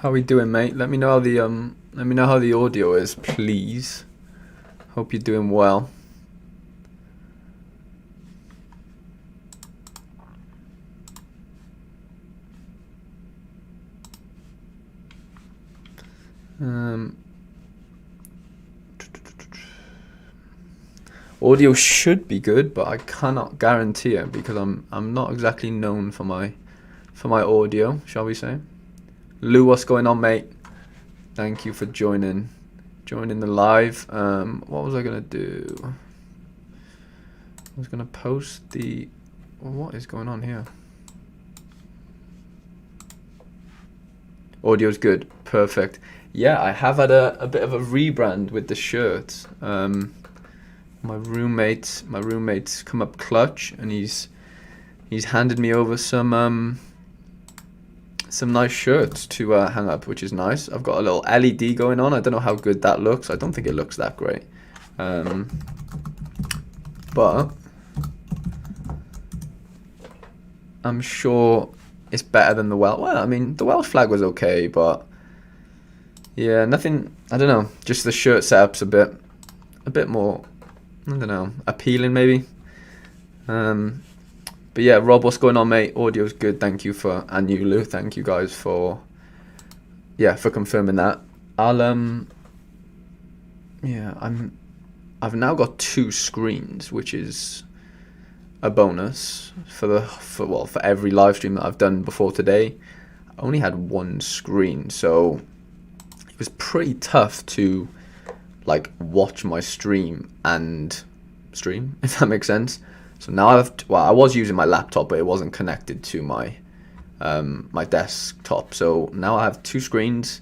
How we doing, mate? Let me know how the audio is, please. Hope you're doing well. Audio should be good, but I cannot guarantee it because I'm not exactly known for my audio, shall we say? Lou, what's going on, mate? Thank you for joining the live. What was I gonna do? I was gonna post the. What is going on here? Audio's good, perfect. Yeah, I have had a bit of a rebrand with the shirts. My roommate's come up clutch, and he's handed me over some nice shirts to hang up, which is nice. I've got a little LED going on. I don't know how good that looks. I don't think it looks that great, but I'm sure it's better than the Welsh. Well, I mean, the Welsh flag was okay, but yeah, nothing. I don't know. Just the shirt setup's a bit more, I don't know, appealing maybe. But yeah, Rob, what's going on, mate? Audio's good. Thank you and you, Lou. Thank you guys for confirming that. I've now got 2 screens, which is a bonus for every live stream that I've done before today. I only had 1 screen, so it was pretty tough to watch my stream, if that makes sense. So now I was using my laptop, but it wasn't connected to my my desktop. So now I have 2 screens.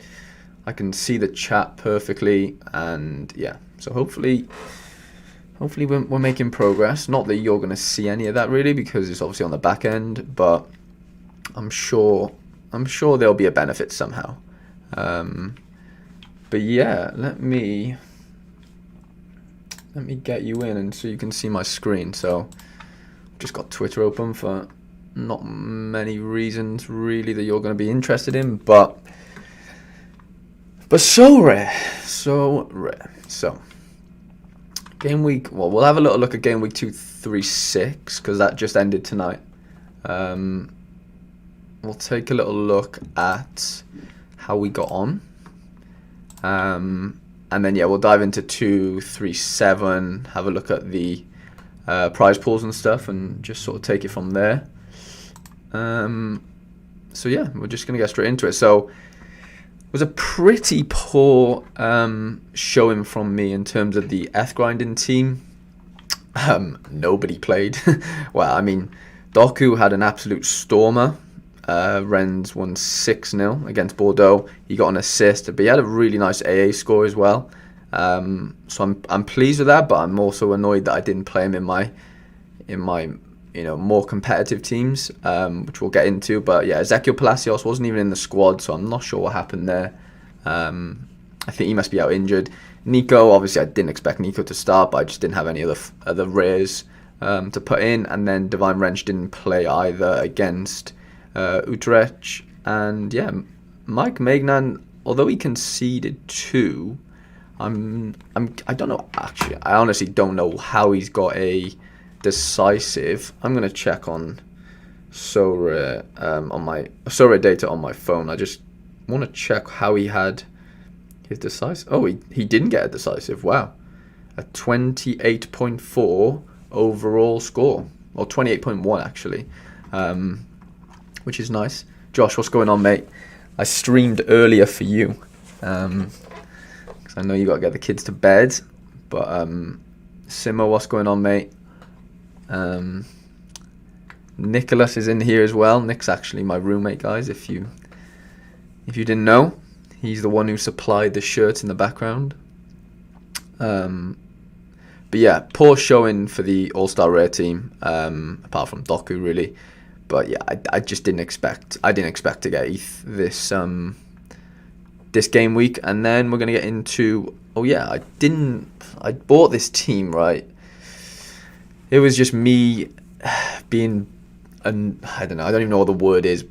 I can see the chat perfectly, and yeah. So hopefully we're making progress. Not that you're going to see any of that really, because it's obviously on the back end, but I'm sure there'll be a benefit somehow. But yeah, let me get you in, and so you can see my screen. So just got Twitter open for not many reasons really that you're going to be interested in, but so rare. So game week, well, we'll have a little look at game week 236 because that just ended tonight. We'll take a little look at how we got on, and then yeah, we'll dive into 237, have a look at the prize pools and stuff, and just sort of take it from there. So yeah, we're just gonna get straight into it. So it was a pretty poor showing from me in terms of the grinding team. Nobody played. Well, I mean, Doku had an absolute stormer. Rennes won 6-0 against Bordeaux. He got an assist, but he had a really nice AA score as well. So I'm pleased with that, but I'm also annoyed that I didn't play him in my more competitive teams, which we'll get into. But yeah, Ezequiel Palacios wasn't even in the squad, so I'm not sure what happened there. I think he must be out injured. Nico, obviously I didn't expect Nico to start, but I just didn't have any other rares to put in. And then Divine Wrench didn't play either against Utrecht. And yeah, Mike Magnan, although he conceded 2, I don't know, actually, I honestly don't know how he's got a decisive. I'm going to check on Sorare, on my Sorare data on my phone. I just want to check how he had his decisive. Oh, he didn't get a decisive. Wow. A 28.4 overall score, or 28.1 actually, which is nice. Josh, what's going on, mate? I streamed earlier for you, because I know you got to get the kids to bed. But Simo, what's going on, mate? Nicholas is in here as well. Nick's actually my roommate, guys. If you didn't know, he's the one who supplied the shirts in the background. But yeah, poor showing for the All-Star Rare team, apart from Doku really. But yeah, I just didn't expect to get ETH this game week. And then we're gonna get into, oh yeah, I bought this team, right? It was just me being, I don't know, I don't even know what the word is.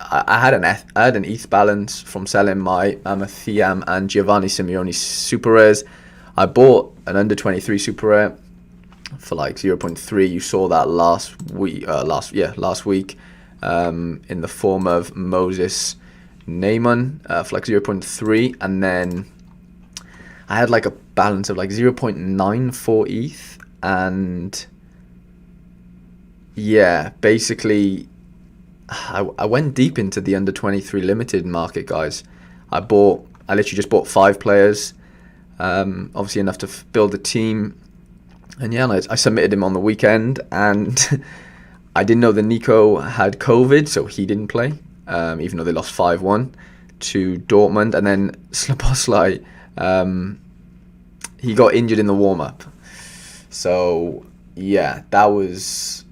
I had an ETH balance from selling my Thiam and Giovanni Simeone super rares. I bought an under 23 super rare for like 0.3. You saw that last week. Last week, in the form of Moses Neyman for like 0.3, and then I had like a balance of like 0.94 ETH, and yeah, basically I went deep into the under 23 limited market, guys. I literally just bought 5 players, obviously enough to build a team, and yeah, I submitted him on the weekend, and I didn't know that Nico had COVID, so he didn't play, even though they lost 5-1 to Dortmund, and then Szoboszlai, he got injured in the warm-up. So yeah, that was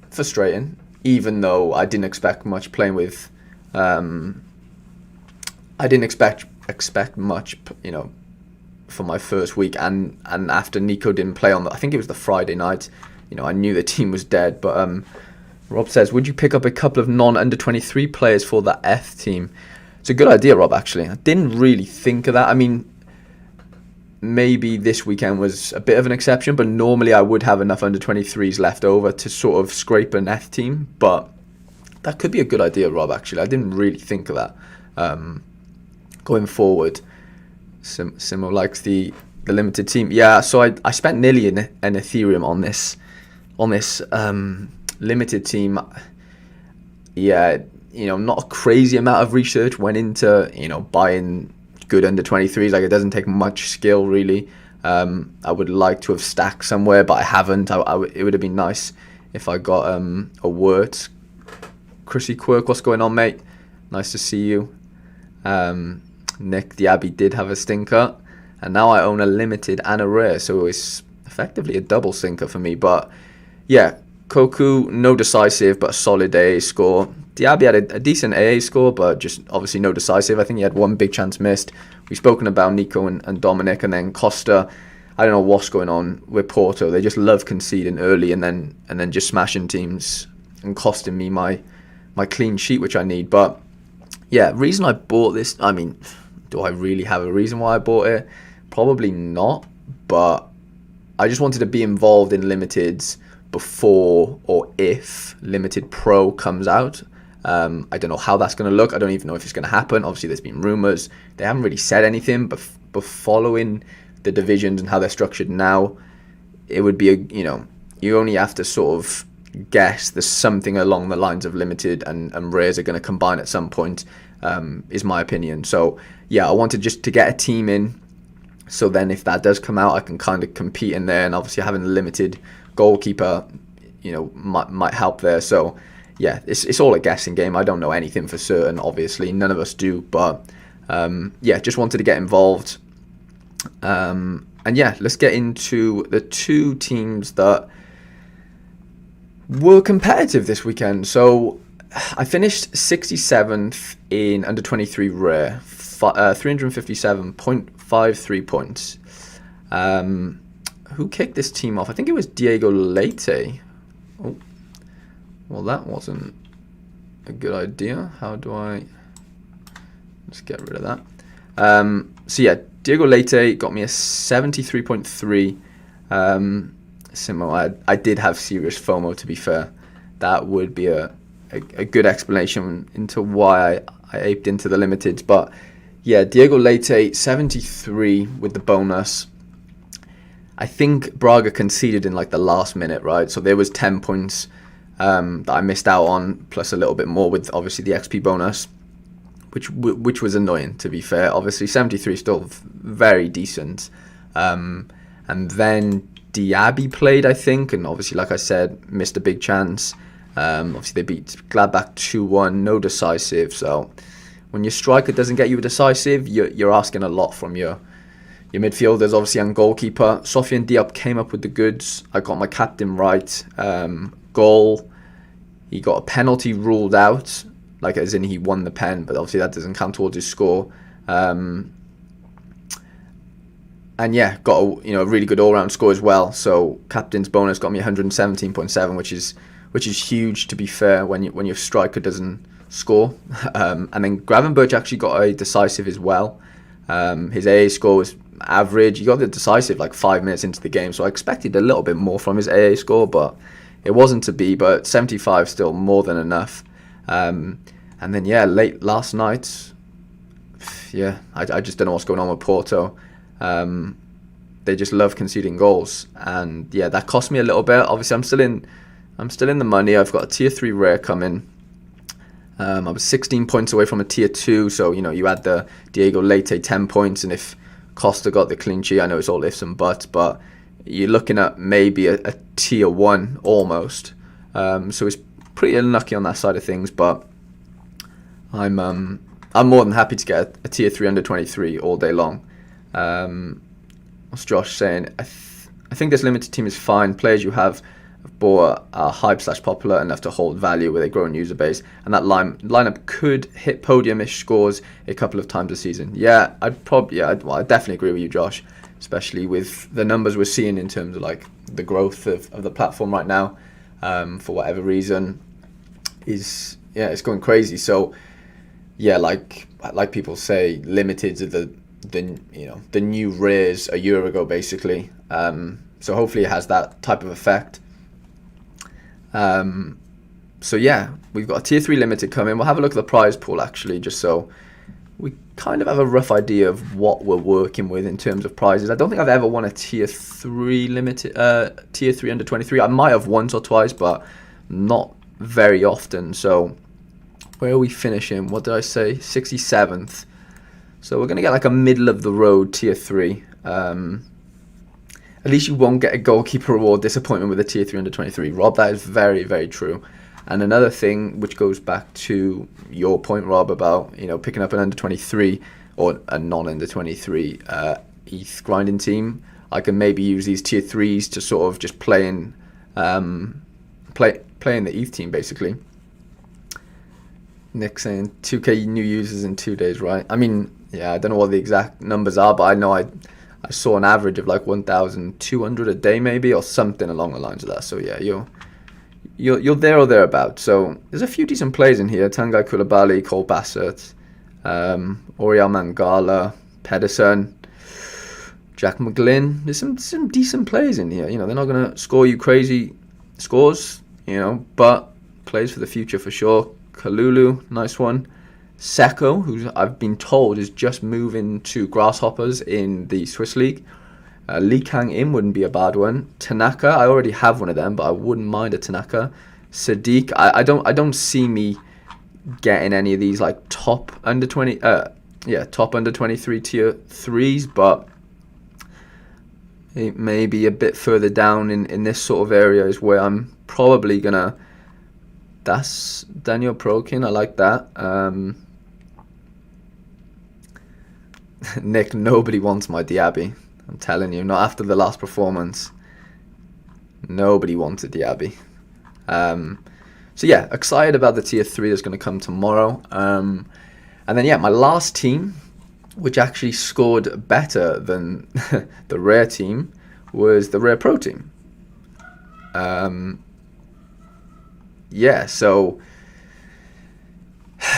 frustrating, even though I didn't expect much playing with, I didn't expect much, for my first week, and after Nico didn't play on I think it was the Friday night, I knew the team was dead. But Rob says, would you pick up a couple of non-under 23 players for the F team? It's a good idea, Rob, actually. I didn't really think of that. I mean, maybe this weekend was a bit of an exception, but normally I would have enough under 23s left over to sort of scrape an F team. But that could be a good idea, Rob, actually. I didn't really think of that. Going forward, Simo likes the limited team. Yeah, so I spent nearly an Ethereum on this limited team. Yeah, not a crazy amount of research went into buying good under 23s. Like, it doesn't take much skill, really. I would like to have stacked somewhere, but I haven't. It would have been nice if I got a Wurt. Chrissy Quirk, what's going on, mate? Nice to see you. Nick Diaby did have a stinker, and now I own a limited and a rare, so it's effectively a double stinker for me. But yeah, Koku, no decisive, but a solid AA score. Diaby had a decent AA score, but just obviously no decisive. I think he had one big chance missed. We've spoken about Nico and Dominic, and then Costa. I don't know what's going on with Porto. They just love conceding early and then just smashing teams and costing me my clean sheet, which I need. But yeah, reason I bought this, I mean, do I really have a reason why I bought it? Probably not, but I just wanted to be involved in limiteds before or if Limited Pro comes out. I don't know how that's going to look. I don't even know if it's going to happen. Obviously, there's been rumours. They haven't really said anything, but following the divisions and how they're structured now, it would be you only have to sort of guess there's something along the lines of limited and rares are going to combine at some point, is my opinion. So yeah, I wanted just to get a team in, so then if that does come out, I can kind of compete in there, and obviously having a limited goalkeeper might help there. So yeah, it's all a guessing game. I don't know anything for certain, obviously none of us do, but yeah, just wanted to get involved. And yeah, let's get into the two teams that were competitive this weekend. So I finished 67th in under 23 rare, 357.53 points. Who kicked this team off? I think it was Diego Leite. Oh, well, that wasn't a good idea. How do I... Let's get rid of that. So yeah, Diego Leite got me a 73.3. Simo, I did have serious FOMO, to be fair. That would be a good explanation into why I aped into the limiteds. But yeah, Diego Leite, 73 with the bonus. I think Braga conceded in like the last minute, right? So there was 10 points that I missed out on, plus a little bit more with obviously the XP bonus, which was annoying, to be fair. Obviously 73 is still very decent. And then Diaby played, I think, and obviously, like I said, missed a big chance. Obviously they beat Gladbach 2-1, no decisive. So when your striker doesn't get you a decisive, you're asking a lot from your midfielders, obviously, and goalkeeper. Sofiane Diop came up with the goods. I got my captain right. Goal, he got a penalty ruled out, like as in he won the pen, but obviously that doesn't count towards his score. And yeah, got a really good all-round score as well. So captain's bonus got me 117.7, which is huge, to be fair, when your striker doesn't score. And then Gravenberch actually got a decisive as well. His AA score was average. He got the decisive like 5 minutes into the game, so I expected a little bit more from his AA score, but it wasn't to be. But 75 still more than enough. And then late last night, I just don't know what's going on with Porto. They just love conceding goals, and that cost me a little bit. Obviously, I'm still in the money. I've got a tier 3 rare coming. I was 16 points away from a tier 2, so you add the Diego Leite 10 points, and if Costa got the clean sheet, I know it's all ifs and buts, but you're looking at maybe a tier 1 almost. So it's pretty unlucky on that side of things, but I'm more than happy to get a tier 3 under 23 all day long. What's Josh saying? I think this limited team is fine. Players you have bought are hype/popular enough to hold value with a growing user base, and that lineup could hit podium-ish scores a couple of times a season. I'd definitely agree with you, Josh, especially with the numbers we're seeing in terms of like the growth of the platform right now. For whatever reason, it's going crazy. So like people say, limiteds are the new rares a year ago, basically. So hopefully it has that type of effect. We've got a tier 3 limited coming. We'll have a look at the prize pool actually, just so we kind of have a rough idea of what we're working with in terms of prizes. I don't think I've ever won a tier 3 limited, tier 3 under 23. I might have once or twice, but not very often. So where are we finishing? What did I say? 67th. So we're going to get like a middle of the road tier 3. At least you won't get a goalkeeper reward disappointment with a tier 3 under 23. Rob, that is very, very true. And another thing which goes back to your point, Rob, about picking up an under 23 or a non under 23 ETH grinding team. I can maybe use these tier 3s to sort of just play in the ETH team basically. Nick saying 2k new users in 2 days, right? I mean, I don't know what the exact numbers are, but I know I saw an average of like 1,200 a day maybe, or something along the lines of that. So you're there or thereabouts. So there's a few decent plays in here. Tanguy Koulibaly, Cole Bassett, Oriel Mangala, Pedersen, Jack McGlynn. There's some decent plays in here. They're not going to score you crazy scores, but plays for the future for sure. Kalulu, nice one. Seko, who I've been told is just moving to Grasshoppers in the Swiss League. Lee Kang-in wouldn't be a bad one. Tanaka, I already have one of them, but I wouldn't mind a Tanaka. Sadiq, I don't see me getting any of these like top under 23 tier 3s, but it may be a bit further down in this sort of area is where I'm probably gonna. That's Daniel Prokin, I like that. Nick, nobody wants my Diaby. I'm telling you, not after the last performance. Nobody wanted Diaby. Excited about the tier 3 that's going to come tomorrow. And then my last team, which actually scored better than the rare team, was the rare pro team. So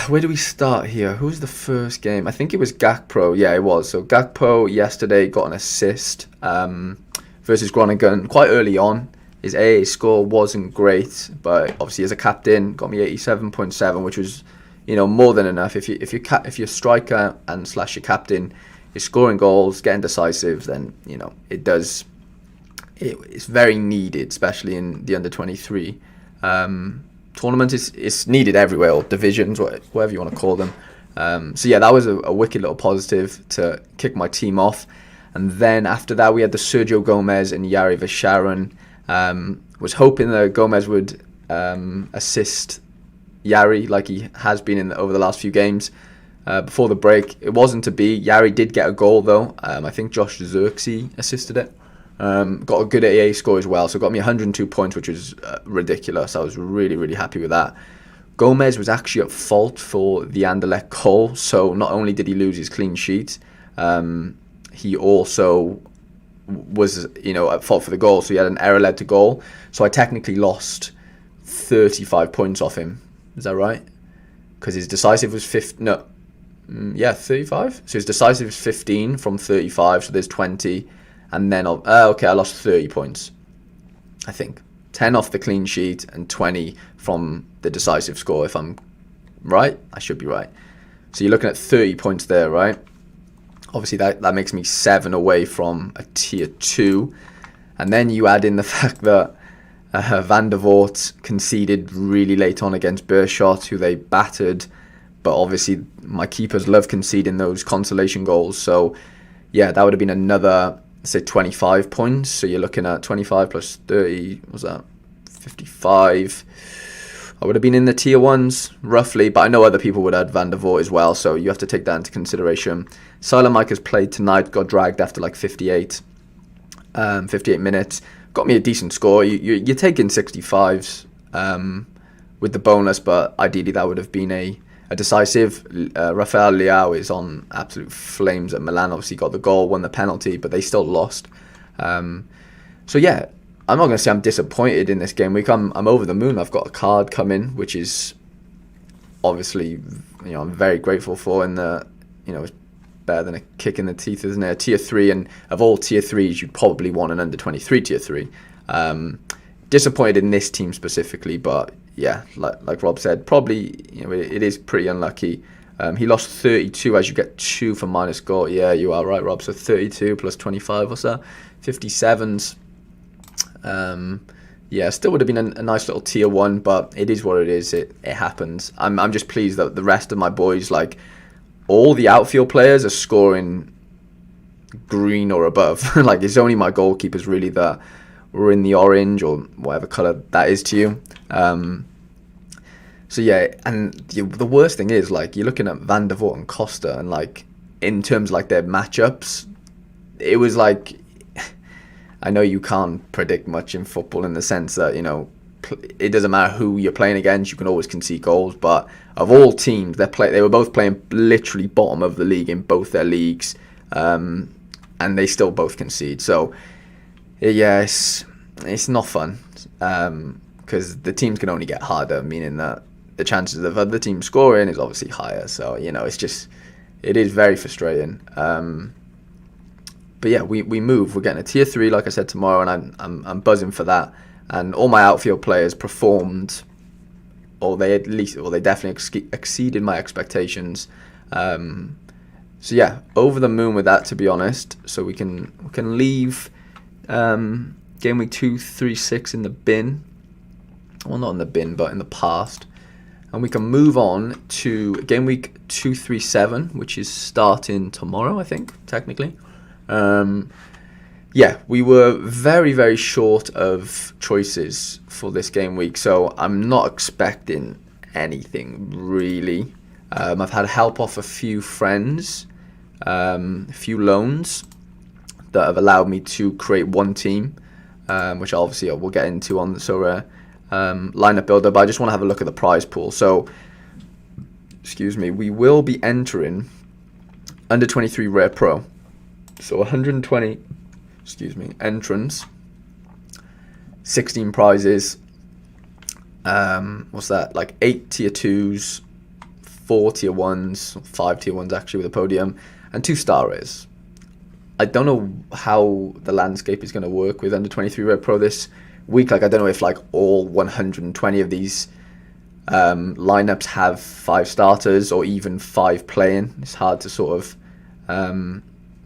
where do we start here? Who's the first game? I think it was Gakpo. Yeah, it was. So Gakpo yesterday got an assist versus Groningen quite early on. His AA score wasn't great, but obviously as a captain, got me 87.7, which was more than enough. If you're striker and / your captain is scoring goals, getting decisive, then it's very needed, especially in the under 23. Tournament is needed everywhere, or divisions, whatever you want to call them. That was a wicked little positive to kick my team off. And then after that, we had the Sergio Gomez and Yari Visharan. Was hoping that Gomez would assist Yari like he has been over the last few games. Before the break, it wasn't to be. Yari did get a goal though. I think Josh Zirkzee assisted it. Got a good AA score as well, so got me 102 points, which was ridiculous. I was really, really happy with that. Gomez was actually at fault for the Anderlecht goal, so not only did he lose his clean sheet, he also was at fault for the goal, so he had an error led to goal. So I technically lost 35 points off him. Is that right? because his decisive was 35. So his decisive is 15 from 35. So there's 20, and then okay, I lost 30 points. I think 10 off the clean sheet and 20 from the decisive score. If I'm right, I should be right. So you're looking at 30 points there, right? Obviously that makes me 7 away from a tier 2, and then you add in the fact that Van der Voort conceded really late on against Beerschot, who they battered, but obviously my keepers love conceding those consolation goals. So yeah, that would have been another, say, 25 points. So you're looking at 25 plus 30, what was that, 55. I would have been in the tier 1s roughly, but I know other people would add Van der Voort as well, so you have to take that into consideration. Silent Mike has played tonight, got dragged after like 58 minutes. Got me a decent score. You're taking 65s with the bonus, but ideally that would have been a decisive. Rafael Leao is on absolute flames at Milan. Obviously got the goal, won the penalty, but they still lost. So yeah, I'm not going to say I'm disappointed in this game week. I'm over the moon. I've got a card coming, which is obviously, I'm very grateful for. And it's better than a kick in the teeth, isn't it? A tier 3, and of all tier 3s, you'd probably want an under 23 tier 3. Disappointed in this team specifically, but yeah, like Rob said, probably it is pretty unlucky. He lost 32 as you get 2 for minus goal. Yeah, you are right, Rob. So 32 plus 25, what's that? 57s. Yeah, still would have been a nice little tier 1, but it is what it is. It happens. I'm just pleased that the rest of my boys, like all the outfield players, are scoring green or above. Like it's only my goalkeepers really that were in the orange or whatever colour that is to you. So yeah, and the worst thing is, like, you're looking at Van der Voort and Costa, and like in terms of like their matchups, it was like, I know you can't predict much in football in the sense that, it doesn't matter who you're playing against, you can always concede goals. But of all teams, they were both playing literally bottom of the league in both their leagues, and they still both concede. So yeah, it's not fun, because the teams can only get harder, meaning that the chances of other teams scoring is obviously higher. So it is very frustrating. But yeah, we move. We're getting a tier 3, like I said, tomorrow, and I'm buzzing for that. And all my outfield players performed, or they definitely exceeded my expectations. So yeah, over the moon with that, to be honest. So we can leave game week 236 in the bin. Well, not in the bin, but in the past. And we can move on to game week 237, which is starting tomorrow, I think, technically. Yeah, we were very, very short of choices for this game week, so I'm not expecting anything really. I've had help off a few friends, a few loans that have allowed me to create one team, which obviously we'll get into on the Sorare lineup builder, but I just want to have a look at the prize pool. So, we will be entering under 23 Rare Pro. So 120, entrants, 16 prizes, what's that, like 8 tier 2s, 4 tier 1s, 5 tier 1s actually with a podium, and 2 star rares. I don't know how the landscape is going to work with under 23 Red Pro this week. Like, I don't know if like all 120 of these lineups have 5 starters or even 5 playing. It's hard to sort of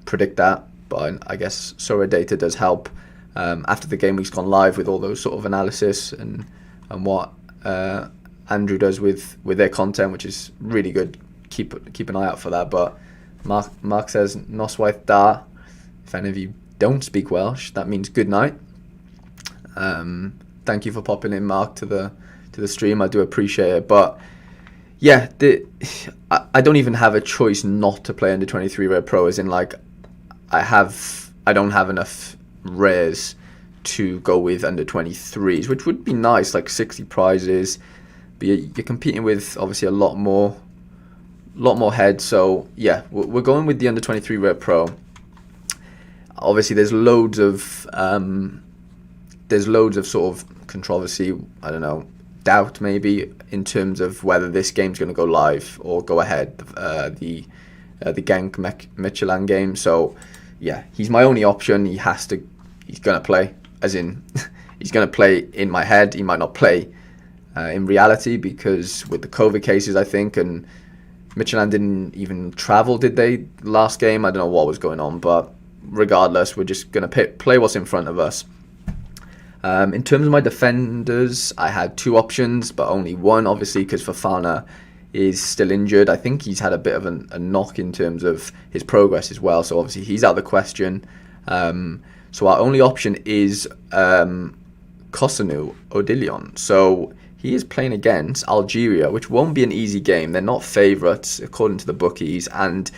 predict that, but I guess Sorare data does help after the game week's gone live with all those sort of analysis and what Andrew does with their content, which is really good. Keep an eye out for that. But Mark says Noswaith da. If any of you don't speak Welsh, that means good night. Thank you for popping in, Mark, to the stream. I do appreciate it. But yeah, I don't even have a choice not to play under 23 Red Pro, as in like I don't have enough rares to go with under 23s, which would be nice, like 60 prizes. But you're competing with obviously a lot more heads. So yeah, we're going with the under 23 Red Pro. Obviously, there's loads of sort of controversy. I don't know. doubt maybe in terms of whether this game's going to go live or go ahead, the Genk Midtjylland game. So yeah, he's my only option. He's going to play, as in he's going to play in my head. He might not play in reality because with the COVID cases, I think, and Midtjylland didn't even travel, did they, last game? I don't know what was going on, but regardless, we're just going to play what's in front of us. In terms of my defenders, I had two options, but only one, obviously, because Fofana is still injured. I think he's had a bit of a knock in terms of his progress as well, so obviously he's out of the question. So our only option is Kosunu Odilion. So he is playing against Algeria, which won't be an easy game. They're not favourites, according to the bookies, and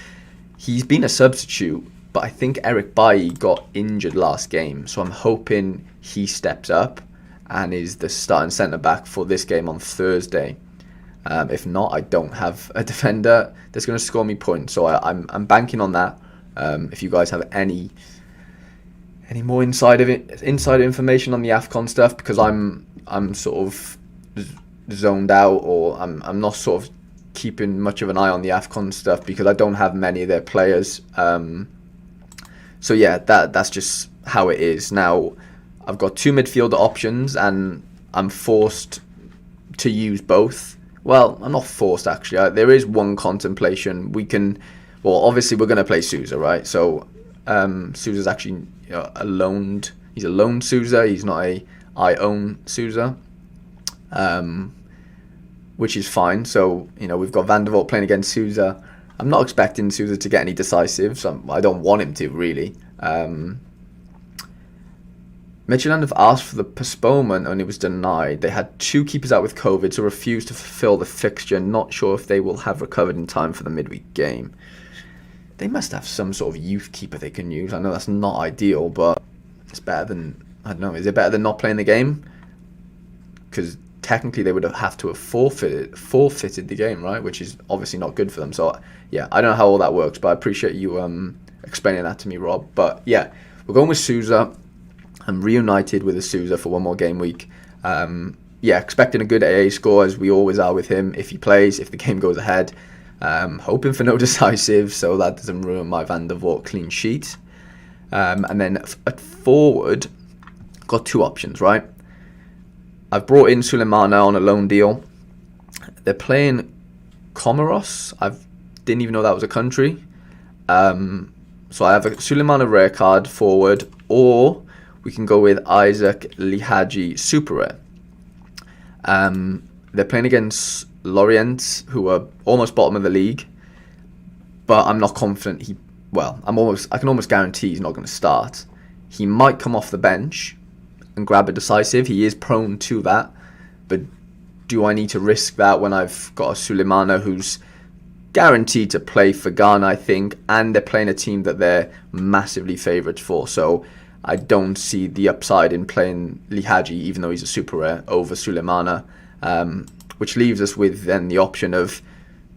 he's been a substitute, but I think Eric Bailly got injured last game, so I'm hoping he steps up and is the starting centre-back for this game on Thursday. If not, I don't have a defender that's going to score me points, so I'm banking on that. If you guys have any more insider information on the AFCON stuff, because I'm sort of zoned out, or I'm not sort of keeping much of an eye on the AFCON stuff because I don't have many of their players. So yeah, that's just how it is. Now, I've got two midfielder options and I'm forced to use both. Well, I'm not forced, actually. There is one contemplation. Obviously we're going to play Sousa, right? So Sousa's actually he's a loaned Sousa. He's not I own Sousa, which is fine. So, we've got Van der Vaart playing against Sousa. I'm not expecting Sousa to get any decisive, so I don't want him to, really. Midtjylland have asked for the postponement and it was denied. They had two keepers out with COVID, so refused to fulfill the fixture. Not sure if they will have recovered in time for the midweek game. They must have some sort of youth keeper they can use. I know that's not ideal, but it's better than, I don't know, is it better than not playing the game? Because technically they would have to have forfeited the game, right? Which is obviously not good for them. So yeah, I don't know how all that works, but I appreciate you explaining that to me, Rob. But yeah, we're going with Sousa. I'm reunited with a Sousa for one more game week. Expecting a good AA score, as we always are with him if he plays, if the game goes ahead. Hoping for no decisive, so that doesn't ruin my Van der Vaart clean sheet. And then at forward, got two options, right? I've brought in Sulemana on a loan deal. They're playing Comoros. I didn't even know that was a country. So I have a Sulemana rare card forward, or we can go with Isaac Lihaji super rare. They're playing against Lorient, who are almost bottom of the league, but I'm not confident I can almost guarantee he's not going to start. He might come off the bench and grab a decisive. He is prone to that, but do I need to risk that when I've got a Sulemana who's guaranteed to play for Ghana, I think, and they're playing a team that they're massively favourites for, so I don't see the upside in playing Lihaji, even though he's a super rare, over Sulemana, which leaves us with then the option of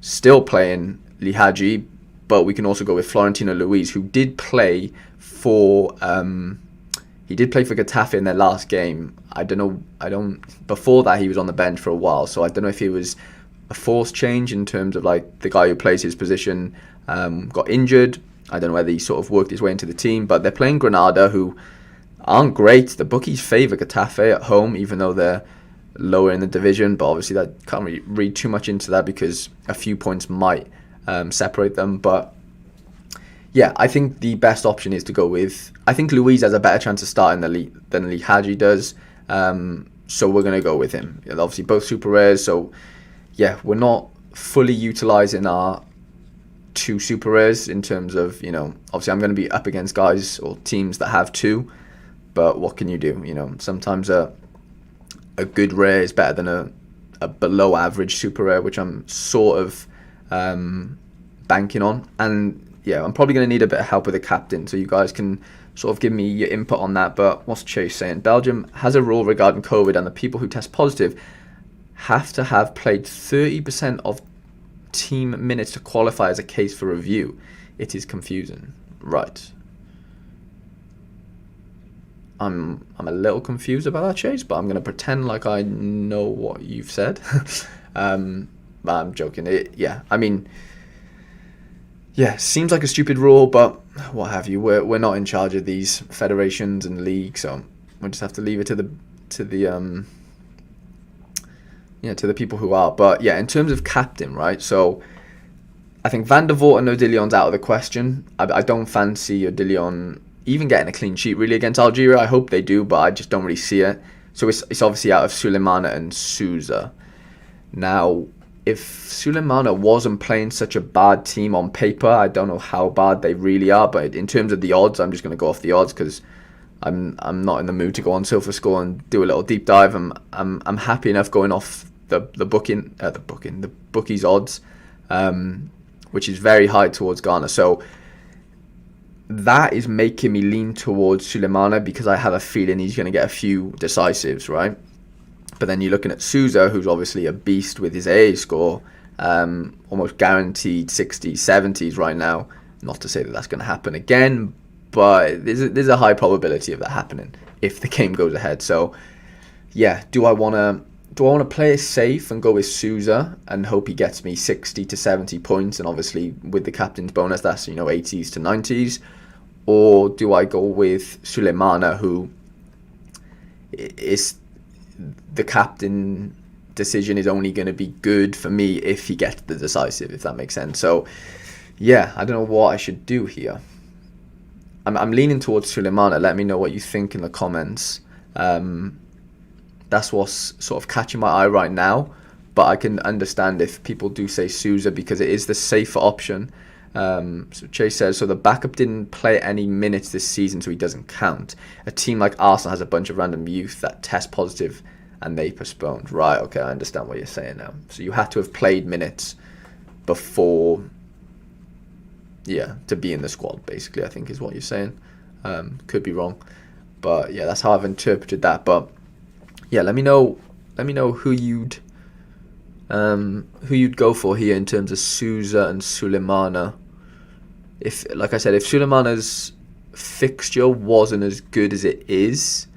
still playing Lihaji, but we can also go with Florentino Louise, who did play for Getafe in their last game. Before that he was on the bench for a while, so I don't know if he was a forced change in terms of like the guy who plays his position got injured. I don't know whether he sort of worked his way into the team, but they're playing Granada, who aren't great. The bookies favour Getafe at home, even though they're lower in the division, but obviously that can't really read too much into that because a few points might separate them. But yeah, I think the best option is to go with, I think Louise has a better chance of starting than Lihaji does, so we're going to go with him. Obviously both super rares, so yeah, we're not fully utilising our two super rares in terms of, obviously I'm going to be up against guys or teams that have two, but what can you do? Sometimes a good rare is better than a below average super rare, which I'm sort of banking on. And yeah, I'm probably going to need a bit of help with the captain, so you guys can sort of give me your input on that. But what's Chase saying? Belgium has a rule regarding COVID, and the people who test positive have to have played 30% of team minutes to qualify as a case for review. It is confusing. Right. I'm a little confused about that, Chase, but I'm gonna pretend like I know what you've said. But I'm joking. Yeah, I mean, yeah, seems like a stupid rule, but what have you? We're not in charge of these federations and leagues, so we'll just have to leave it to the to the people who are. But yeah, in terms of captain, right? So I think Van der Voort and Odilion's out of the question. I don't fancy Odilion even getting a clean sheet really against Algeria. I hope they do, but I just don't really see it. So it's obviously out of Sulemana and Souza. Now, if Sulemana wasn't playing such a bad team on paper, I don't know how bad they really are, but in terms of the odds, I'm just going to go off the odds because I'm not in the mood to go on SofaScore and do a little deep dive. I'm happy enough going off the bookies odds, which is very high towards Ghana. So that is making me lean towards Sulemana because I have a feeling he's going to get a few decisives, right? But then you're looking at Souza, who's obviously a beast with his AA score, almost guaranteed 60s, 70s right now. Not to say that that's going to happen again, but there's a high probability of that happening if the game goes ahead. So, yeah, do I want to play it safe and go with Souza and hope he gets me 60 to 70 points? And obviously with the captain's bonus, that's 80s to 90s. Or do I go with Sulemana, who is the captain decision is only going to be good for me if he gets the decisive, if that makes sense. So, yeah, I don't know what I should do here. I'm leaning towards Sulemana. Let me know what you think in the comments. That's what's sort of catching my eye right now. But I can understand if people do say Souza because it is the safer option. So Chase says, so the backup didn't play any minutes this season, so he doesn't count. A team like Arsenal has a bunch of random youth that test positive and they postponed. Right, okay, I understand what you're saying now. So you had to have played minutes before, to be in the squad, basically, I think is what you're saying. Could be wrong. But yeah, that's how I've interpreted that. But yeah, let me know who you'd go for here in terms of Souza and Sulemana. If, like I said, if Sulemana's fixture wasn't as good as it is,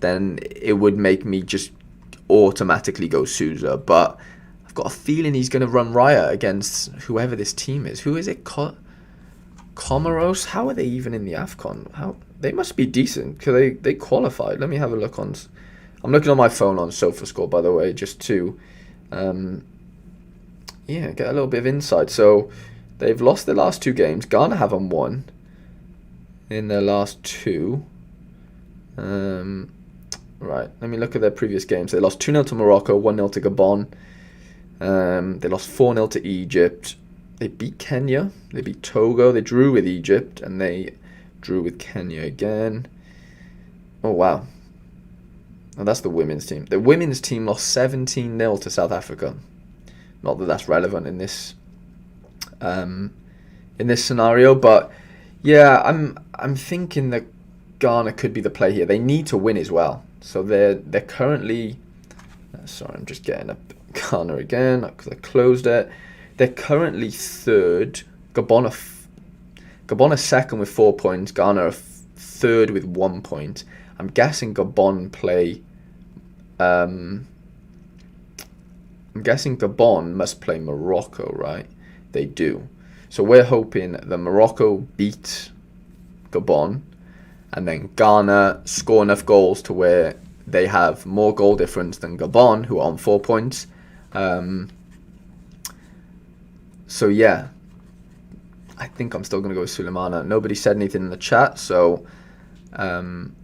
then it would make me just automatically go Souza. But I've got a feeling he's going to run riot against whoever this team is. Who is it? Comoros? How are they even in the AFCON? How they must be decent because they qualified. Let me have a look on. I'm looking on my phone on SofaScore, by the way, just to get a little bit of insight. So they've lost their last two games. Ghana haven't won in their last two. Right, let me look at their previous games. They lost 2-0 to Morocco, 1-0 to Gabon. They lost 4-0 to Egypt. They beat Kenya. They beat Togo. They drew with Egypt, and they drew with Kenya again. Oh, wow. And that's the women's team. The women's team lost 17-0 to South Africa. Not that that's relevant in this scenario, but yeah, I'm thinking that Ghana could be the play here. They need to win as well. So they're currently. Sorry, I'm just getting up Ghana again because I closed it. They're currently third. Gabon are second with 4 points. Ghana are third with 1 point. I'm guessing Gabon play. I'm guessing Gabon must play Morocco, right? They do. So we're hoping that Morocco beat Gabon, and then Ghana score enough goals to where they have more goal difference than Gabon, who are on 4 points. So yeah, I think I'm still going to go with Sulemana. Nobody said anything in the chat, so I'm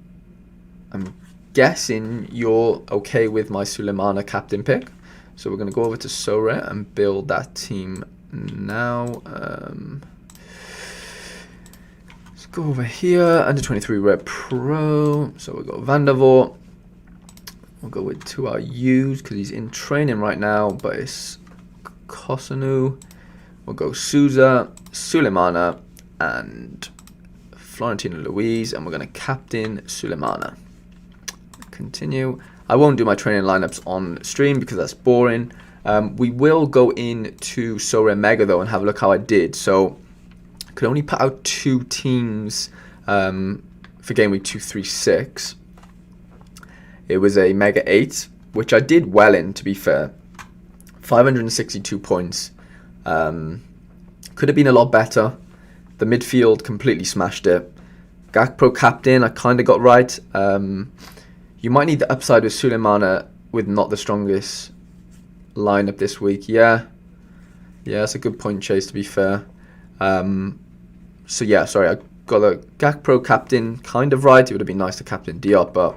guessing you're okay with my Sulemana captain pick. So we're going to go over to Sorare and build that team now. Let's go over here. Under 23 Red Pro. So we'll go Van der Voort. We'll go with 2RUs because he's in training right now, but it's Kosanu. We'll go Souza, Sulemana, and Florentino Louise, and we're going to captain Sulemana. Continue. I won't do my training lineups on stream because that's boring. We will go into Sorare Mega though and have a look how I did. So I could only put out 2 teams for game week 236. It was a Mega 8, which I did well in, to be fair. 562 points. Could have been a lot better. The midfield completely smashed it. Gakpo captain, I kind of got right. You might need the upside with Suleimana with not the strongest lineup this week. Yeah, that's a good point, Chase, to be fair. So yeah, sorry, I got the Gakpo captain kind of right. It would have been nice to captain Diop, but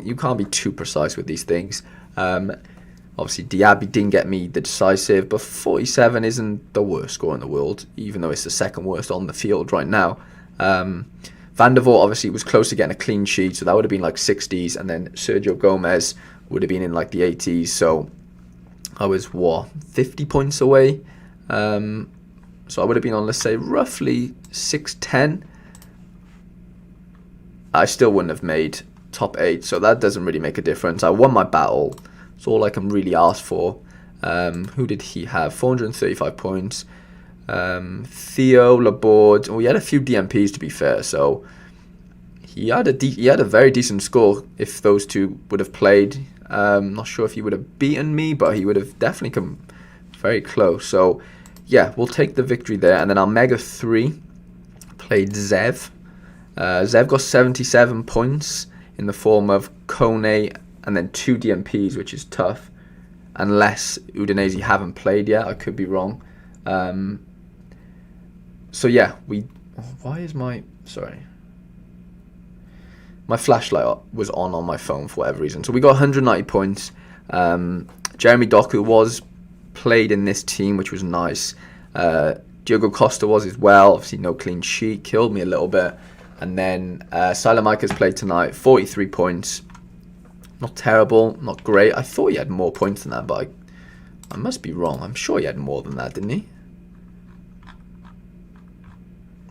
you can't be too precise with these things. Obviously, Diaby didn't get me the decisive, but 47 isn't the worst score in the world, even though it's the second worst on the field right now. Van der Voort obviously was close to getting a clean sheet, so that would have been like 60s, and then Sergio Gomez would have been in like the 80s, so I was, 50 points away? So I would have been on, let's say, roughly 610. I still wouldn't have made top 8, so that doesn't really make a difference. I won my battle. It's all I can really ask for. Who did he have? 435 points. Theo, Laborde. Oh, he had a few DMPs, to be fair, so he had a very decent score if those two would have played. Not sure if he would have beaten me, but he would have definitely come very close. So yeah, we'll take the victory there. And then our Mega 3 played Zev. Zev got 77 points in the form of Kone and then 2 DMPs, which is tough. Unless Udinese haven't played yet. I could be wrong. So yeah, why is my flashlight was on my phone for whatever reason. So we got 190 points. Jeremy Doku was played in this team, which was nice. Diogo Costa was as well. Obviously no clean sheet, killed me a little bit. And then Salamakas played tonight, 43 points. Not terrible, not great. I thought he had more points than that, but I must be wrong. I'm sure he had more than that, didn't he?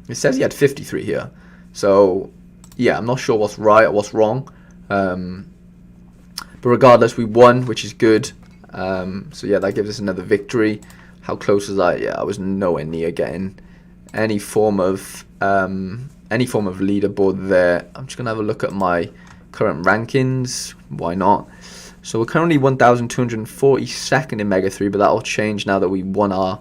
It says he had 53 here. So yeah, I'm not sure what's right or what's wrong. But regardless, we won, which is good. So yeah, that gives us another victory. How close was I? Yeah, I was nowhere near getting any form of leaderboard there. I'm just gonna have a look at my current rankings. Why not? So we're currently 1,242nd in Mega 3, but that'll change now that we won our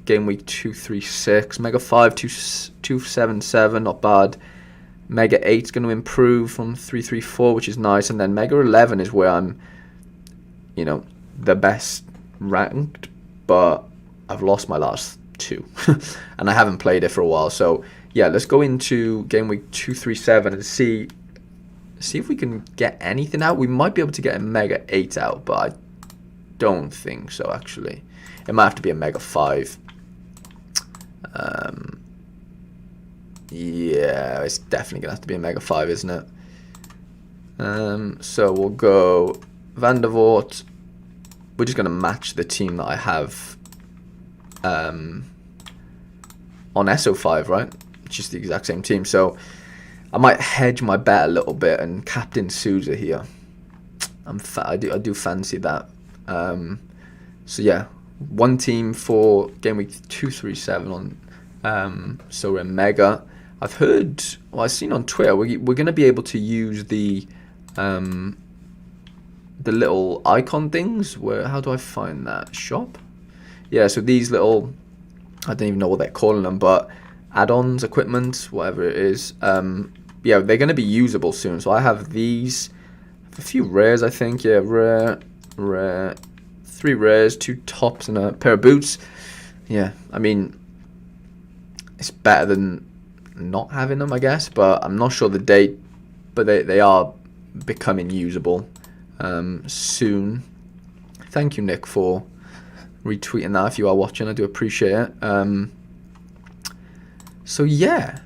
game week 236. Mega 5 277, not bad. Mega 8 is going to improve from 334, which is nice. And then Mega 11 is where I'm, the best ranked, but I've lost my last 2. And I haven't played it for a while. So, yeah, let's go into game week 237 and see if we can get anything out. We might be able to get a Mega 8 out, but I don't think so, actually. It might have to be a Mega 5. Yeah, it's definitely going to have to be a Mega 5, isn't it? So we'll go Van der Voort. We're just going to match the team that I have on SO5, right? It's just the exact same team. So I might hedge my bet a little bit and captain Souza here. I do fancy that. So yeah, one team for game week 237 on Sorare Mega. I've seen on Twitter we're going to be able to use the little icon things. How do I find that? Shop? Yeah, so these little, I don't even know what they're calling them, but add-ons, equipment, whatever it is. Yeah, they're going to be usable soon. So I have these, a few rares, I think. Yeah, rare, 3 rares, 2 tops, and a pair of boots. Yeah, I mean, it's better than not having them, I guess, but I'm not sure the date, but they are becoming usable soon. Thank you, Nick, for retweeting that. If you are watching, I do appreciate it. So yeah,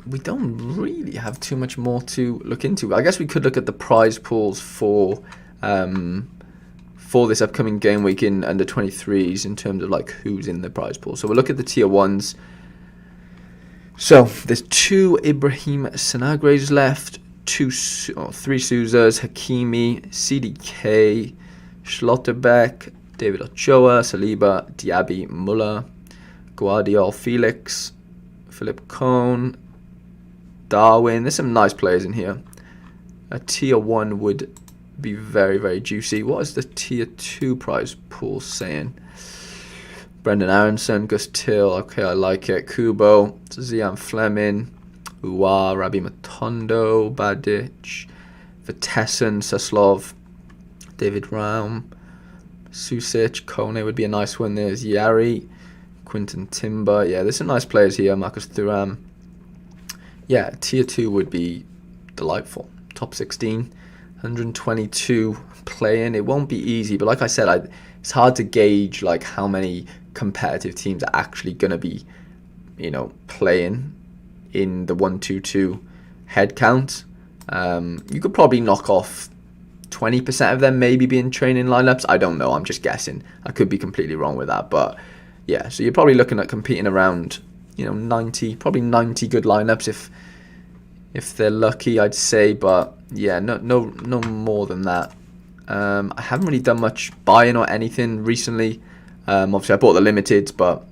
we don't really have too much more to look into. I guess we could look at the prize pools for this upcoming game week in under 23s in terms of like who's in the prize pool. So we'll look at the tier 1s. So there's 2 Ibrahim Sanagres left, 3 Souzas, Hakimi, CDK, Schlotterbeck, David Ochoa, Saliba, Diaby, Muller, Guardiol, Felix, Philip Cohn, Darwin. There's some nice players in here. A tier 1 would be very, very juicy. What is the tier 2 prize pool saying? Brendan Aronson, Gus Till. Okay, I like it. Kubo, Zian Fleming, Uwa, Rabbi Matondo, Badic, Vitesse, Suslov, David Raum, Susic, Kone would be a nice one. There's Yari, Quinton Timber. Yeah, there's some nice players here. Marcus Thuram. Yeah, tier 2 would be delightful. Top 16, 122 playing. It won't be easy, but like I said, it's hard to gauge like how many competitive teams are actually going to be, playing in the 122 head count. You could probably knock off 20% of them maybe being training lineups. I don't know. I'm just guessing. I could be completely wrong with that, but yeah. So you're probably looking at competing around, 90, probably 90 good lineups if they're lucky, I'd say. But yeah, no more than that. I haven't really done much buying or anything recently. Obviously, I bought the limiteds, but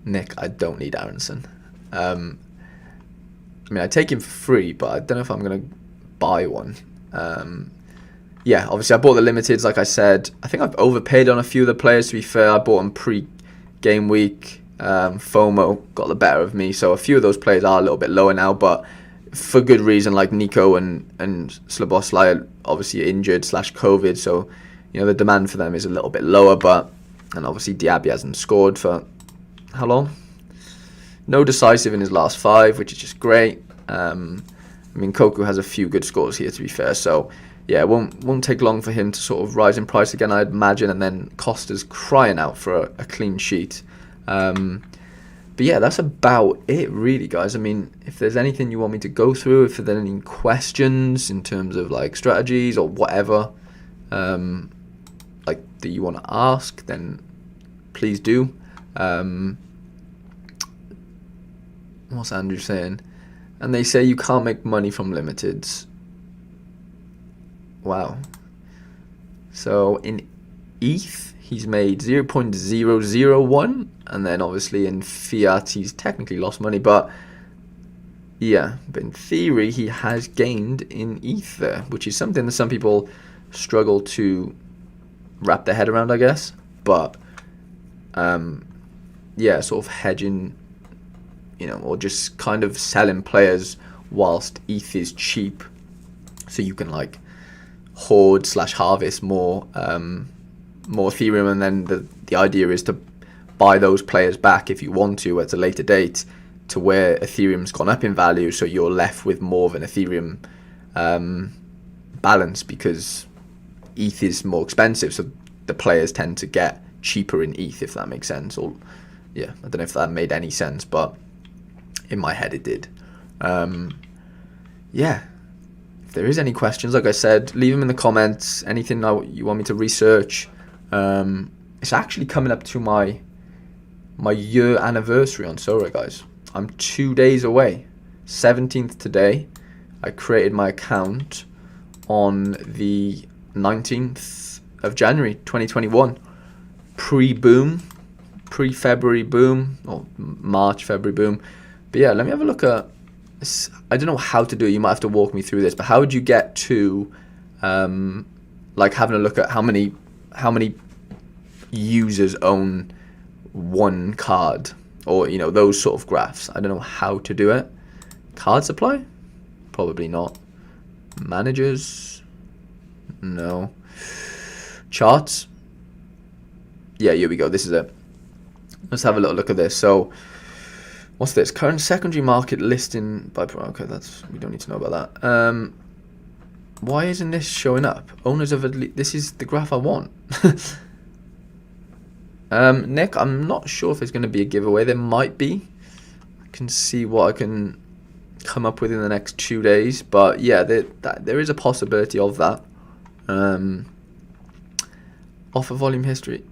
Nick, I don't need Aronson. I take him for free, but I don't know if I'm going to buy one. Obviously, I bought the limiteds, like I said. I think I've overpaid on a few of the players, to be fair. I bought them pre-game week. FOMO got the better of me, so a few of those players are a little bit lower now, but for good reason. Like Nico and Slabosly are obviously injured / COVID, so the demand for them is a little bit lower. And obviously Diaby hasn't scored for how long? No decisive in his last 5, which is just great. Koku has a few good scores here, to be fair, so yeah, it won't take long for him to sort of rise in price again, I'd imagine. And then Costa's crying out for a clean sheet. But yeah, that's about it really, guys. If there's anything you want me to go through, if there's any questions in terms of like strategies or whatever, like that you want to ask, then please do. What's Andrew saying? And they say you can't make money from limiteds. Wow. So in ETH, he's made 0.001, and then obviously in fiat, he's technically lost money, but yeah, but in theory, he has gained in ETH there, which is something that some people struggle to wrap their head around, I guess. But sort of hedging, or just kind of selling players whilst ETH is cheap, so you can like hoard / harvest more Ethereum, and then the idea is to buy those players back if you want to at a later date, to where Ethereum's gone up in value, so you're left with more of an Ethereum balance, because ETH is more expensive, so the players tend to get cheaper in ETH, if that makes sense. Or yeah, I don't know if that made any sense, but in my head it did. If there is any questions, like I said, leave them in the comments. Anything you want me to research. It's actually coming up to my year anniversary on Sorare, guys. I'm 2 days away. 17th today. I created my account on the 19th of January 2021. Pre-boom. Pre-February boom. Or March, February boom. But yeah, let me have a look at... I don't know how to do it. You might have to walk me through this. But how would you get to like having a look at how many users own one card, or those sort of graphs? I don't know how to do it. Card supply? Probably not. Managers? No. Charts? Yeah, here we go. This is it. Let's have a little look at this. So what's this? Current secondary market listing by... Okay, we don't need to know about that. Why isn't this showing up? Owners of... This is the graph I want. Nick, I'm not sure if there's going to be a giveaway. There might be. I can see what I can come up with in the next 2 days. But yeah, there is a possibility of that. Offer volume history.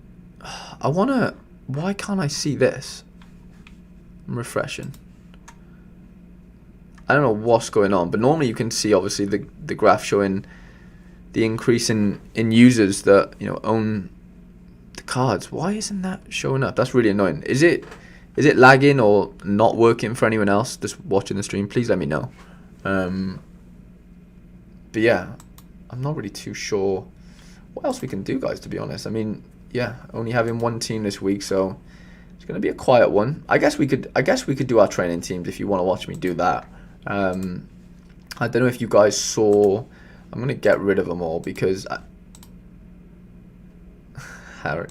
I want to... Why can't I see this? I'm refreshing. I don't know what's going on, but normally you can see obviously the graph showing the increase in users that own the cards. Why isn't that showing up? That's really annoying. Is it Is it lagging or not working for anyone else just watching the stream? Please let me know. But yeah, I'm not really too sure what else we can do, guys, to be honest. I mean, yeah, only having one team this week, so it's going to be a quiet one. I guess we could do our training teams if you want to watch me do that. I don't know if you guys saw. I'm going to get rid of them all because Harry.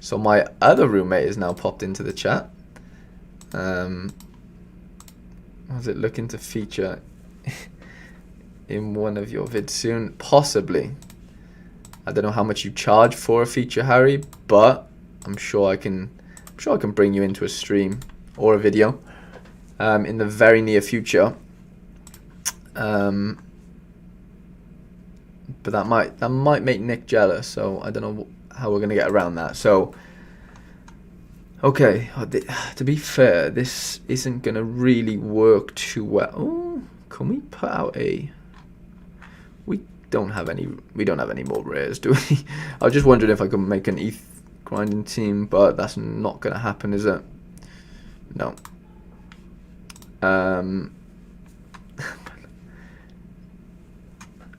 So my other roommate is now popped into the chat. Was it looking to feature in one of your vids soon? Possibly. I don't know how much you charge for a feature, Harry, but I'm sure I can bring you into a stream or a video in the very near future. But that might make Nick jealous, so I don't know how we're gonna get around that. So okay, to be fair, this isn't gonna really work too well. Oh, can we put out a? We don't have any more rares, do we? I was just wondering if I could make an ETH grinding team, but that's not gonna happen, is it? No.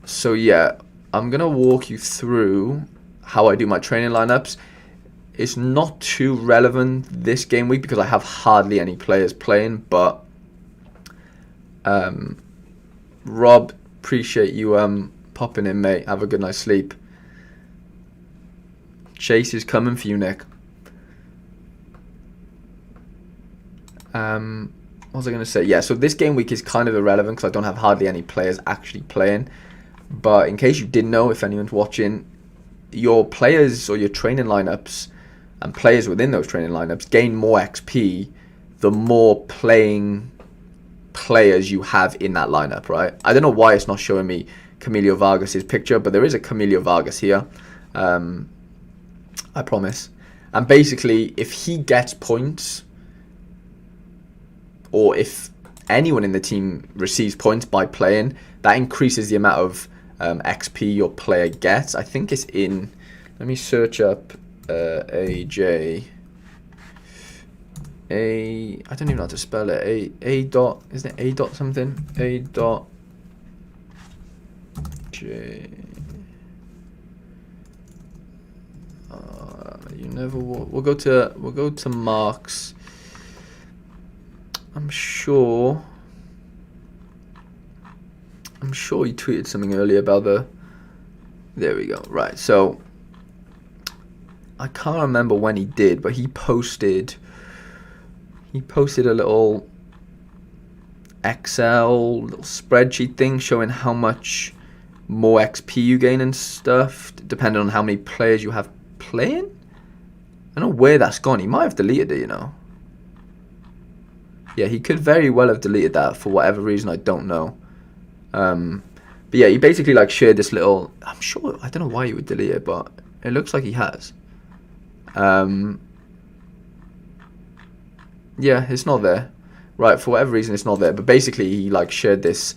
So yeah, I'm gonna walk you through how I do my training lineups. It's not too relevant this game week because I have hardly any players playing, but Rob, appreciate you popping in, mate. Have a good night's sleep. Chase is coming for you, Nick. What was I going to say? Yeah, so this game week is kind of irrelevant because I don't have hardly any players actually playing. But in case you didn't know, if anyone's watching, your players or your training lineups and players within those training lineups gain more XP the more playing players you have in that lineup, right? I don't know why it's not showing me Camilo Vargas's picture, but there is a Camilo Vargas here. I promise. And basically, if he gets points, or if anyone in the team receives points by playing, that increases the amount of XP your player gets. I think it's in. Let me search up AJ. I don't even know how to spell it. A dot, isn't it A dot something? A dot J. You never will. We'll go to Mark's. I'm sure he tweeted something earlier about the. There we go. Right. So I can't remember when he did, but he posted a little Excel little spreadsheet thing showing how much more XP you gain and stuff, depending on how many players you have playing. I don't know where that's gone. He might have deleted it, you know. Yeah, he could very well have deleted that for whatever reason. I don't know. But yeah, he basically like shared this little. I'm sure. I don't know why he would delete it, but it looks like he has. Yeah, it's not there. Right, for whatever reason, it's not there. But basically, he like shared this.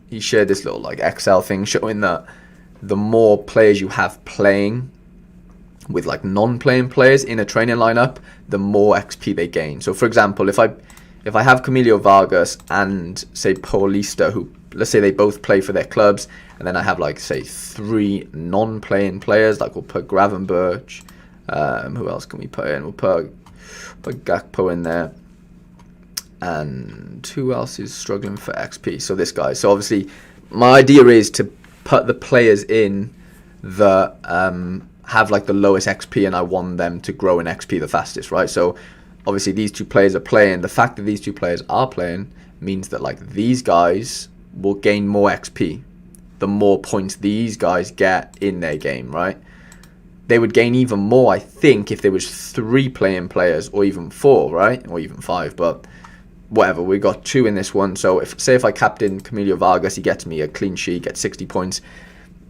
He shared this little like Excel thing showing that the more players you have playing with like non-playing players in a training lineup, the more XP they gain. So for example, if I have Camilo Vargas and say Paulista, who let's say they both play for their clubs, and then I have like say 3 non-playing players, like we'll put Gravenberch, who else can we put in? We'll put Gakpo in there, and who else is struggling for XP? So this guy. So obviously my idea is to put the players in that have like the lowest XP, and I want them to grow in XP the fastest, right? So obviously these 2 players are playing. The fact that these 2 players are playing means that like these guys will gain more XP the more points these guys get in their game, right? They would gain even more, I think, if there was 3 playing players, or even 4, right? Or even 5, but whatever. We got 2 in this one. So if I captain Camilo Vargas, he gets me a clean sheet, gets 60 points.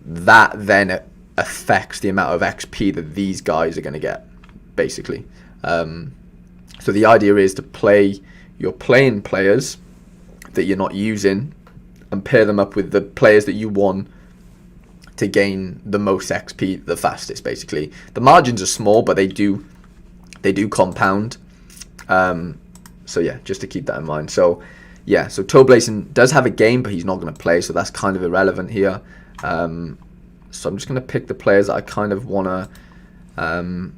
That then affects the amount of XP that these guys are going to get, basically. So the idea is to play your playing players that you're not using and pair them up with the players that you want to gain the most XP the fastest, basically. The margins are small, but they do they do compound. So yeah, just to keep that in mind. So yeah, so Toblason does have a game, but he's not going to play, so that's kind of irrelevant here. So I'm just going to pick the players that I kind of want to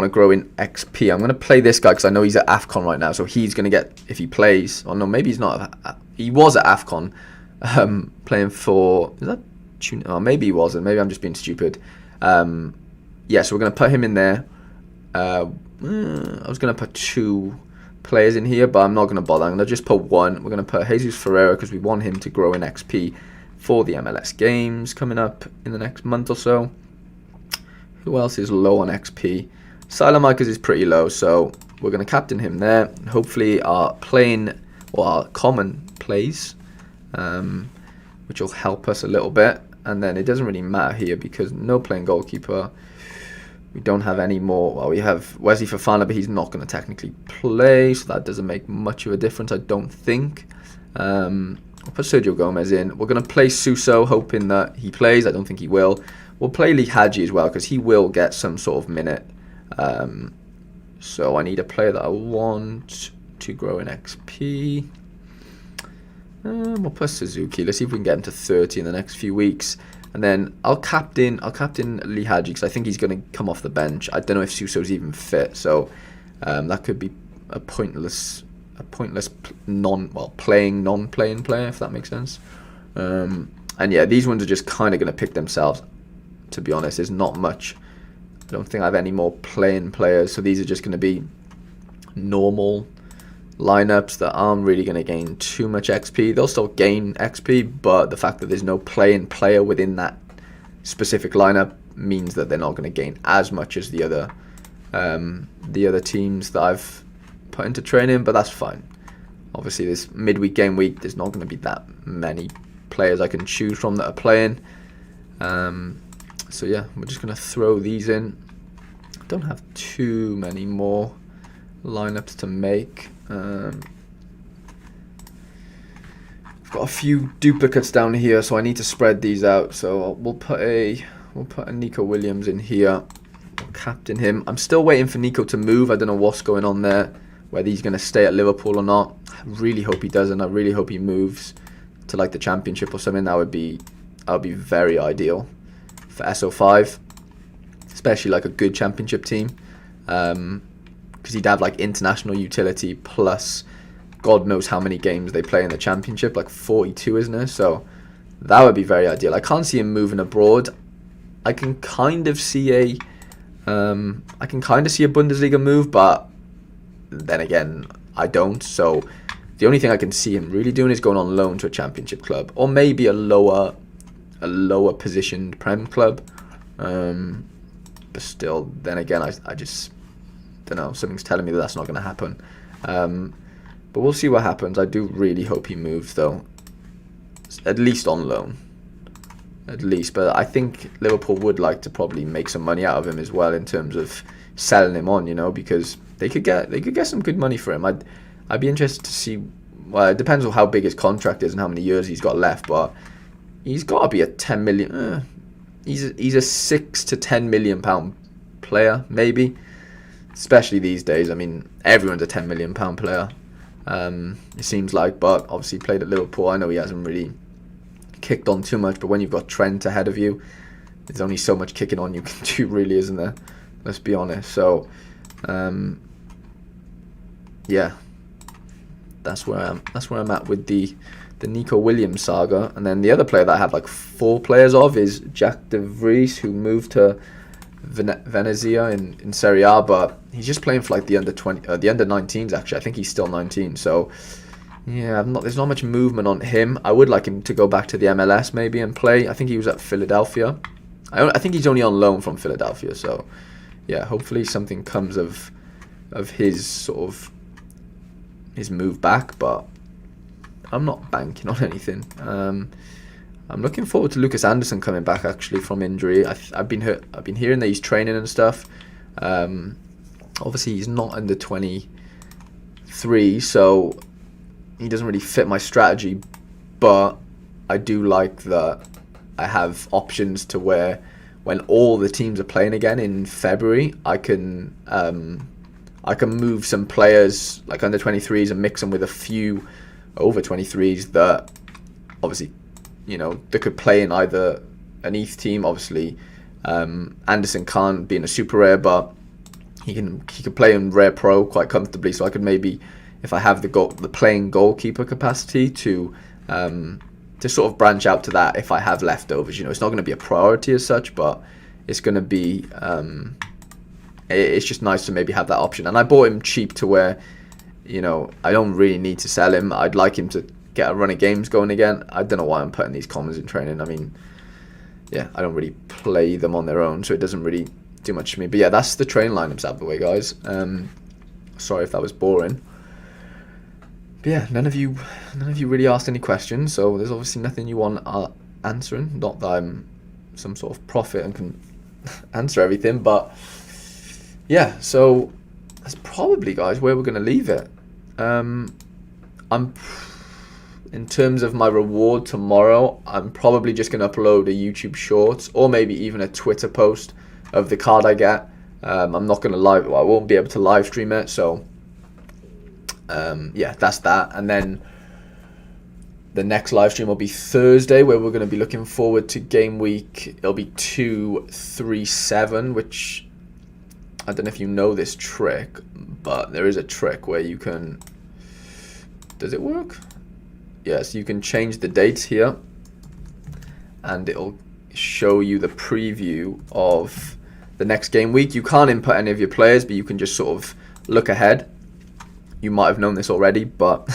grow in XP. I'm going to play this guy because I know he's at AFCON right now, so he's going to get, if he plays, or no, maybe he's not. He was at AFCON playing for, is that Tune? Oh, maybe he wasn't. Maybe I'm just being stupid. Yeah, so we're going to put him in there. I was going to put 2 players in here, but I'm not going to bother. I'm going to just put 1. We're going to put Jesus Ferreira because we want him to grow in XP for the MLS games coming up in the next month or so. Who else is low on XP? Silamikers is pretty low, so we're going to captain him there. Hopefully our our common plays, which will help us a little bit. And then it doesn't really matter here because no playing goalkeeper. We don't have any more. Well, we have Wesley Fofana, but he's not going to technically play, so that doesn't make much of a difference, I don't think. We'll put Sergio Gomez in. We're going to play Suso, hoping that he plays. I don't think he will. We'll play Lee Hadji as well, because he will get some sort of minute. So I need a player that I want to grow in XP. We'll put Suzuki. Let's see if we can get him to 30 in the next few weeks. And then I'll captain Lee Hadji because I think he's going to come off the bench. I don't know if Suso's even fit, so that could be a pointless non-playing player, if that makes sense. And yeah, these ones are just kind of going to pick themselves. To be honest, there's not much. I don't think I have any more playing players, so these are just going to be normal lineups that aren't really going to gain too much XP. They'll still gain XP, but the fact that there's no playing player within that specific lineup means that they're not going to gain as much as the other teams that I've put into training, but that's fine. Obviously, this midweek game week, there's not going to be that many players I can choose from that are playing. So yeah, we're just going to throw these in. I don't have too many more lineups to make. I've got a few duplicates down here, so I need to spread these out. So we'll put a Nico Williams in here. We'll captain him. I'm still waiting for Nico to move. I don't know what's going on there, whether he's going to stay at Liverpool or not. I really hope he doesn't. I really hope he moves to like the Championship or something. That would be very ideal for SO5, especially like a good Championship team. Because he'd have like international utility plus God knows how many games they play in the Championship, like 42, isn't it? So that would be very ideal. I can't see him moving abroad. I can kind of see a Bundesliga move, but then again, I don't. So the only thing I can see him really doing is going on loan to a Championship club, or maybe a lower positioned Prem club. But still, then again, I just don't know. Something's telling me that that's not going to happen. But we'll see what happens. I do really hope he moves, though. At least on loan. At least. But I think Liverpool would like to probably make some money out of him as well in terms of selling him on, because they could get some good money for him. I'd be interested to see. Well, it depends on how big his contract is and how many years he's got left, but he's got to be a 10 million. He's a 6 to 10 million pound player, maybe. Especially these days. I mean, everyone's a 10 million pound player. It seems like, but obviously played at Liverpool. I know he hasn't really kicked on too much, but when you've got Trent ahead of you, there's only so much kicking on you can do, really, isn't there? Let's be honest. So, yeah, that's where I'm at with the Nico Williams saga. And then the other player that I have like 4 players of is Jack de Vries, who moved to Venezia in Serie A, but he's just playing for like the under 19s. Actually, I think he's still 19. So yeah, there's not much movement on him. I would like him to go back to the MLS maybe and play. I think he was at Philadelphia. I think he's only on loan from Philadelphia. So yeah, hopefully something comes of his sort of his move back, but I'm not banking on anything. I'm looking forward to Lucas Anderson coming back actually from injury. I've been hearing that he's training and stuff. Obviously he's not under 23, so he doesn't really fit my strategy. But I do like that I have options to where when all the teams are playing again in February, I can move some players like under 23s and mix them with a few over 23s that obviously, they could play in either an ETH team. Obviously, Anderson can't be in a super rare, but he could play in rare pro quite comfortably. So I could maybe, if I have the playing goalkeeper capacity, to sort of branch out to that if I have leftovers. It's not going to be a priority as such, but it's going to be. It's just nice to maybe have that option. And I bought him cheap to where, I don't really need to sell him. I'd like him to get a run of games going again. I don't know why I'm putting these commons in training. I mean, yeah, I don't really play them on their own, so it doesn't really do much for me. But yeah, that's the train lineups out of the way, guys. Sorry if that was boring. But yeah, none of you really asked any questions, so there's obviously nothing you want answering. Not that I'm some sort of prophet and can answer everything, but yeah, so that's probably, guys, where we're going to leave it. In terms of my reward tomorrow, I'm probably just going to upload a YouTube Shorts or maybe even a Twitter post of the card I get. I'm not going to I won't be able to live stream it, so yeah, that's that. And then the next live stream will be Thursday, where we're going to be looking forward to game week. It'll be 237, which I don't know if you know this trick, but there is a trick where you can. Does it work? Yes, you can change the dates here, and it'll show you the preview of the next game week. You can't input any of your players, but you can just sort of look ahead. You might have known this already, but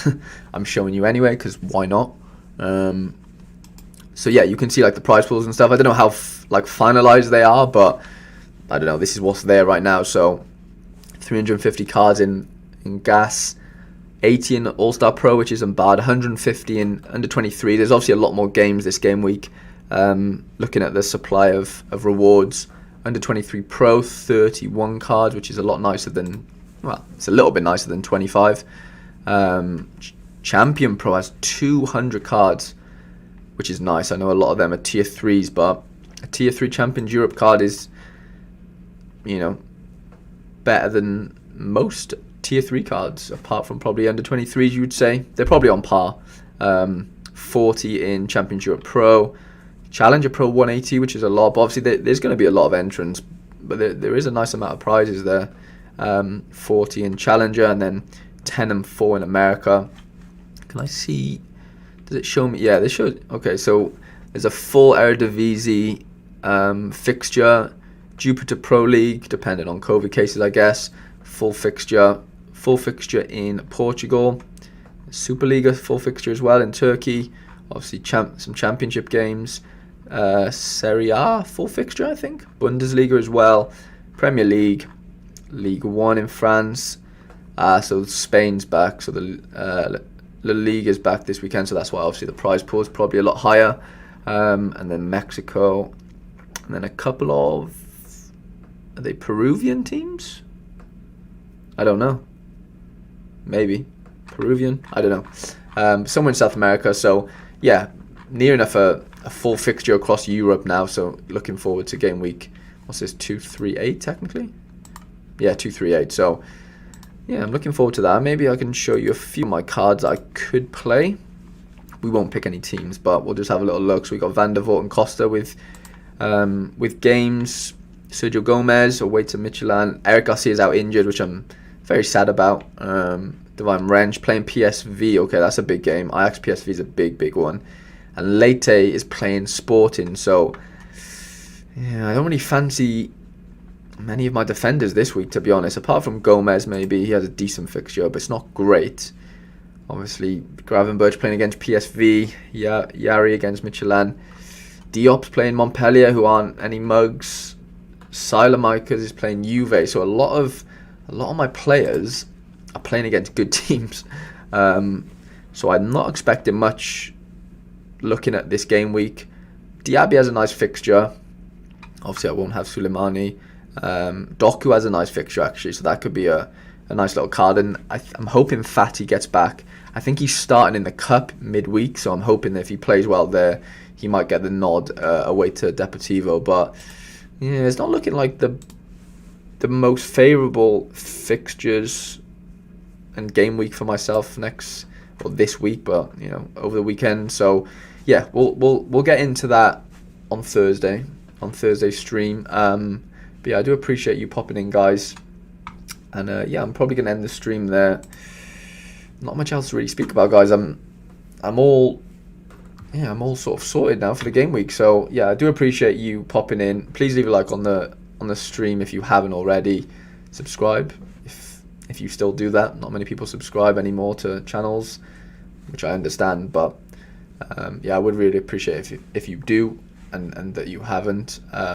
I'm showing you anyway, because why not? So yeah, you can see like the prize pools and stuff. I don't know how finalized they are, but I don't know. This is what's there right now. So 350 cards in gas. 80 in All-Star Pro, which isn't bad. 150 in under 23. There's obviously a lot more games this game week. Looking at the supply of rewards, under 23 Pro, 31 cards, which is a lot nicer than, well, it's a little bit nicer than 25. Champion Pro has 200 cards, which is nice. I know a lot of them are tier 3s, but a tier 3 Champions Europe card is, better than most tier 3 cards, apart from probably under 23s, you would say. They're probably on par. 40 in Champions Europe Pro. Challenger Pro 180, which is a lot, but obviously there's going to be a lot of entrants, but there is a nice amount of prizes there. 40 in Challenger, and then 10 and 4 in America. Can I see? Does it show me? Yeah, they should. Okay, so there's a full Eredivisie fixture, Jupiter Pro League, depending on COVID cases, I guess. Full fixture in Portugal, Superliga full fixture as well in Turkey. Obviously, some championship games, Serie A full fixture, I think. Bundesliga as well, Premier League, Ligue 1 in France. So Spain's back, so the La Liga is back this weekend, so that's why obviously the prize pool is probably a lot higher. And then Mexico, and then a couple of, are they Peruvian teams? I don't know. Maybe Peruvian. I don't know. Somewhere in South America. So yeah, near enough a full fixture across Europe now. So looking forward to game week. What's this? 238 technically. Yeah, 238. So yeah, I'm looking forward to that. Maybe I can show you a few of my cards I could play. We won't pick any teams, but we'll just have a little look. So we got Van der Voort and Costa with games. Sergio Gomez away to Michelin. Eric Garcia is out injured, which I'm very sad about. Divine Wrench playing PSV. Okay, that's a big game. Ajax PSV is a big one. And Leite is playing Sporting. So yeah, I don't really fancy many of my defenders this week, to be honest. Apart from Gomez, maybe he has a decent fixture, but it's not great. Obviously, Gravenberch playing against PSV. Yari against Michelin. Diop's playing Montpellier, who aren't any mugs. Silamikers is playing Juve. So a lot of my players are playing against good teams. So I'm not expecting much looking at this game week. Diaby has a nice fixture. Obviously, I won't have Suleimani. Doku has a nice fixture, actually, so that could be a nice little card. And I'm hoping Fati gets back. I think he's starting in the Cup midweek, so I'm hoping that if he plays well there, he might get the nod away to Deportivo. But Yeah, it's not looking like the most favourable fixtures and game week for myself this week, but over the weekend. So yeah, we'll get into that on Thursday stream. But yeah, I do appreciate you popping in, guys. And yeah, I'm probably gonna end the stream there. Not much else to really speak about, guys. I'm all sort of sorted now for the game week. So yeah, I do appreciate you popping in. Please leave a like on the stream if you haven't already. Subscribe if you still do that. Not many people subscribe anymore to channels, which I understand, but yeah, I would really appreciate if you do, and that you haven't.